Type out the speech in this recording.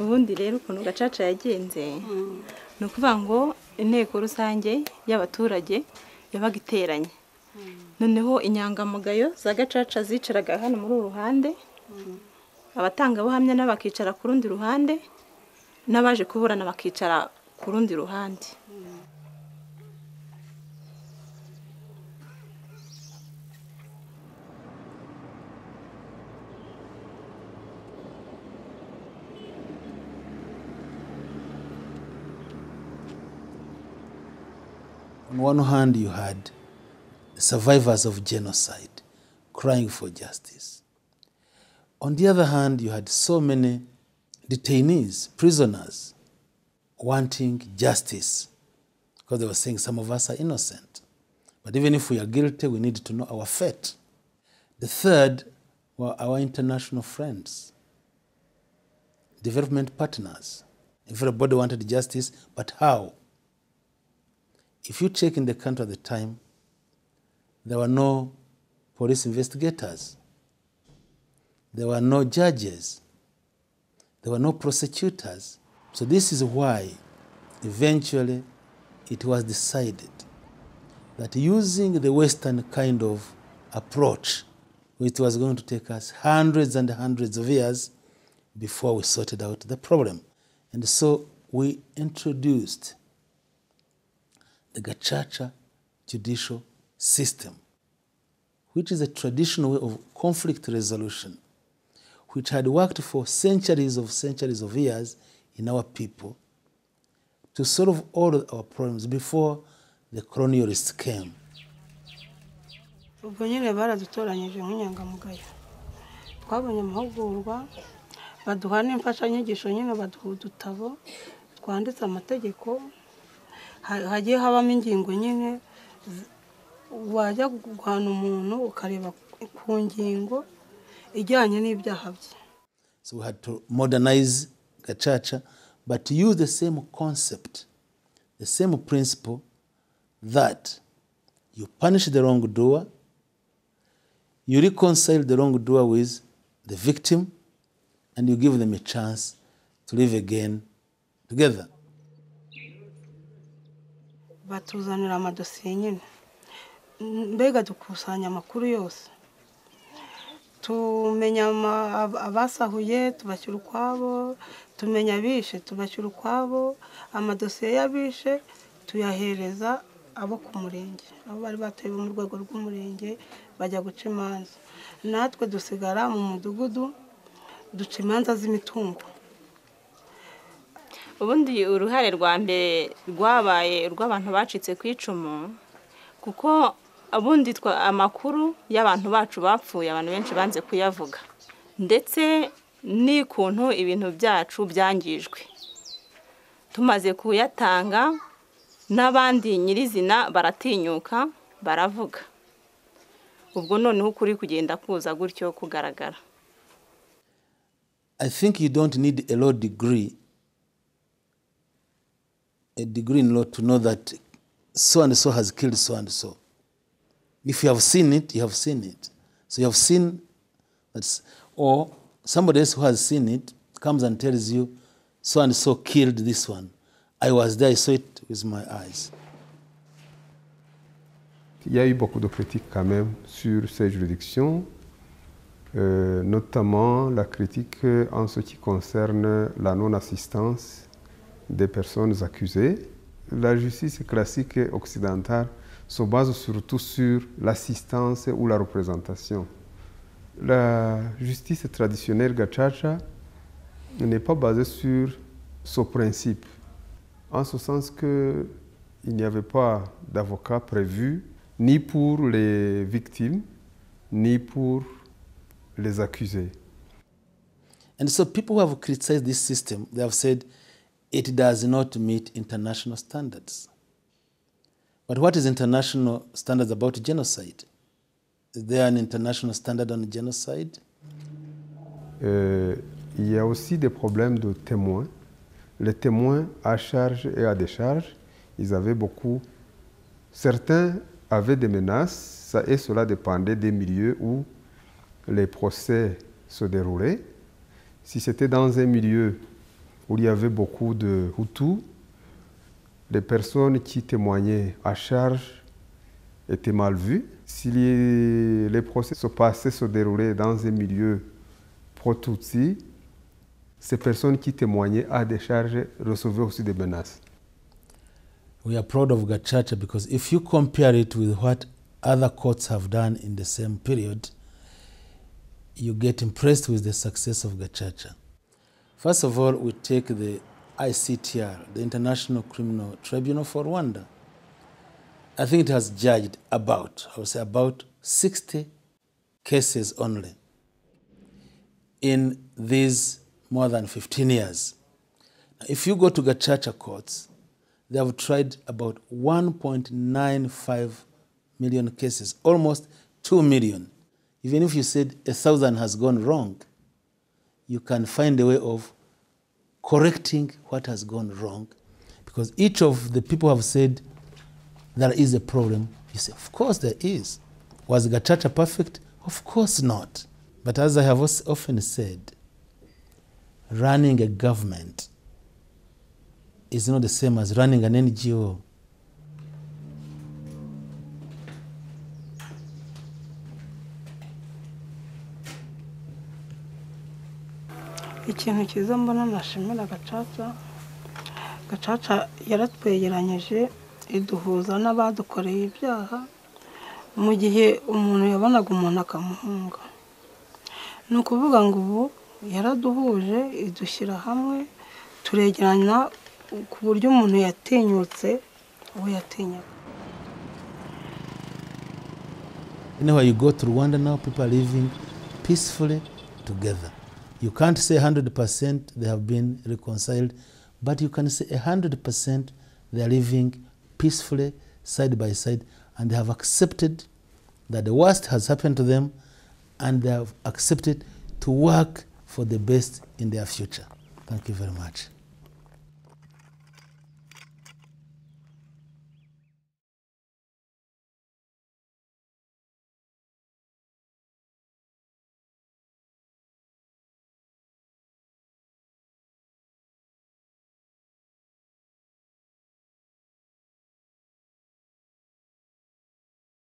ubundi rero ukuntu gacaca yagenze ni ukuvuga ngo inteko rusange y'abaturage yabaga iteranye noneho inyangamugayo za gacaca zicaraga hano muri uru ruhande abatangabuhamya n'abakicara ku rundi ruhande n'abaje kuburana bakicara ku rundi ruhande. On one hand, you had the survivors of genocide crying for justice. On the other hand, you had so many detainees, prisoners, wanting justice because they were saying some of us are innocent. But even if we are guilty, we need to know our fate. The third were our international friends, development partners. Everybody wanted justice, but how? If you check in the country at the time, there were no police investigators. There were no judges. There were no prosecutors. So this is why eventually it was decided that using the Western kind of approach, it was going to take us hundreds and hundreds of years before we sorted out the problem. And so we introduced the Gacaca judicial system, which is a traditional way of conflict resolution, which had worked for centuries of years in our people to solve all of our problems before the colonialists came. Ubwo nyine baradutoranyije nk'inyangamugayo twabonye amahugurwa baduha n'imfashanyigisho nyine baduha udutabo twanditse amategeko hagiye habamo ingingo nyine wajya guhana umuntu ukareba ku ngingo ijyanye n'ibyaha bye. So we had to modernize Gacaca, but to use the same concept, the same principle that you punish the wrongdoer, you reconcile the wrongdoer with the victim, and you give them a chance to live again together. Batuzanira amadosiye nyine mbega dukusanya amakuru yose tumenya abasahuye tubashyira ukwabo tumenya abishe tubashyira ukwabo amadosiye y'abishe tuyahereza abo ku murenge abo bari batuye mu rwego rw'umurenge bajya guca imanza natwe dusigara mu mudugudu duca imanza z'imitungo. Ubundi uruhare rwa mbere rwabaye rw'abantu bacitse ku icumu kuko abundi amakuru y'abantu bacu bapfuye abantu benshi banze kuyavuga ndetse n'ikuntu ibintu byacu byangijwe tumaze kuyatanga n'abandi nyirizina baratinyuka baravuga ubwo noneho ukuri kugenda kuza gutyo kugaragara. I think you don't need a law degree in law to know that so and so has killed so and so. If you have seen it, you have seen it. So you have seen that, or somebody else who has seen it comes and tells you, so and so killed this one. I was there, I saw it with my eyes. Il y a eu beaucoup de critiques quand même sur ces juridictions, notamment la critique en ce qui concerne la non-assistance des personnes accusées. La justice classique occidentale se base surtout sur l'assistance ou la représentation. La justice traditionnelle Gacaca n'est pas basée sur ce principe, en ce sens qu'il n'y avait pas d'avocat prévu ni pour les victimes, ni pour les accusés. And so people who have criticized this system, they have said it does not meet international standards. But what is international standards about genocide? Is there an international standard on genocide? Il y a aussi des problèmes de témoins. Les témoins à charge et à décharge, ils avaient beaucoup. Certains avaient des menaces, et cela dépendait des milieux où les procès se déroulaient. Si c'était dans un milieu où il y avait beaucoup de Hutus. Les personnes qui témoignaient à charge étaient mal vues. Si les procès se déroulaient dans un milieu pro-Tutsi, ces personnes qui témoignaient à des charges recevaient aussi des menaces. We are proud of Gacaca because if you compare it with what other courts have done in the same period, you get impressed with the success of Gacaca. First of all, we take the ICTR, the International Criminal Tribunal for Rwanda. I think it has judged about 60 cases only in these more than 15 years. Now, if you go to Gacaca courts, they have tried about 1.95 million cases, almost 2 million. Even if you said 1,000 has gone wrong, you can find a way of correcting what has gone wrong, because each of the people have said there is a problem. You say, of course there is. Was Gacaca perfect? Of course not. But as I have often said, running a government is not the same as running an NGO. Ikintu cyiza mbona nashimira Gacaca, Gacaca yaratwegeranyije iduhuza n'abadukoreye ibyaha mu gihe umuntu yabonaga umuntu akamuhunga. Ni ukuvuga ngo ubu yaraduhuje idushyira hamwe turegerana ku buryo umuntu yatinyutse uwo yatinyaga. Anywhere you go to Rwanda now, people are living peacefully together. You can't say 100% they have been reconciled, but you can say 100% they are living peacefully side by side, and they have accepted that the worst has happened to them, and they have accepted to work for the best in their future. Thank you very much.